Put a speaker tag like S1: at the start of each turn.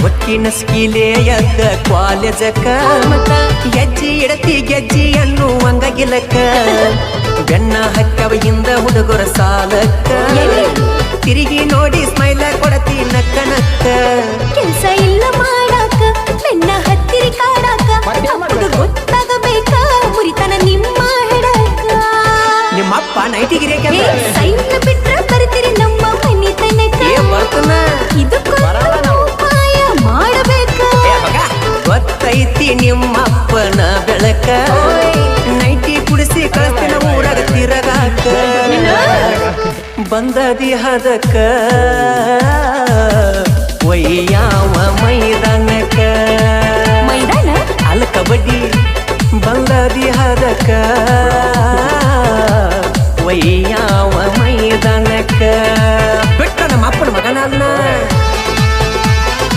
S1: ಒಕ್ಕಿನ ಸ್ಕೀಲೆ ಎದ್ದ ಕಾಲೇಜಕ್ಕ ಹೆಜ್ಜಿ ಇಡತಿ ಗೆಜ್ಜಿ ಅನ್ನುವಂಗ ಗಿಲಕ್ಕ ಬೆನ್ನ ಹಕ್ಕವೆಯಿಂದ ಹುಡುಗರ ಸಾಲಕ್ಕ ತಿರುಗಿ ನೋಡಿ ಸ್ಮೈಲ ಕೊಡತಿ ನಕ್ಕ ನಕ್ಕ
S2: ಕೆಲ್ಸ ಇಲ್ಲ ಮಾಡಾಕ ಬೆನ್ನ ಹತ್ತಿರಿ ಕಾಡಾಕ ಅದು ಗೊತ್ತಾಗಬೇಕ ಮುರಿತನ ನಿಮ್ಮ ಹೆಡಕ
S1: ನಿಮ್ಮಪ್ಪ ನೈಟಿಗಿರಿ
S2: ಸೈನ್ ಬಿಟ್ರ ಬರ್ತೀರಿ ನಮ್ಮ ಮನಿ ತನಕ
S1: ಬರ್ತನ
S2: ಇದಕ್ಕೊಂದು ಉಪಾಯ ಮಾಡಬೇಕ
S1: ಗೊತ್ತೈತಿ ನಿಮ್ಮಪ್ಪನ ಬೆಳಕ ನೈಟಿ ಕುಡಿಸಿ ಕಳಿಸ್ತಿನ ಊರಾಗ ತಿರಗಾಕ ಬಂದದಿ ಹದಕ ಒಯ್ಯಾವ ಮೈದಾನಕ
S2: ಮೈದಾನ
S1: ಅಲ್ಲ ಕಬಡ್ಡಿ ಬಂದದಿ ಹದಕ ಒಯ್ಯಾವ ಮೈದಾನಕ ಬಿಟ್ಟ ನಮ್ಮ ಅಪ್ಪನ ಮಗನನ್ನ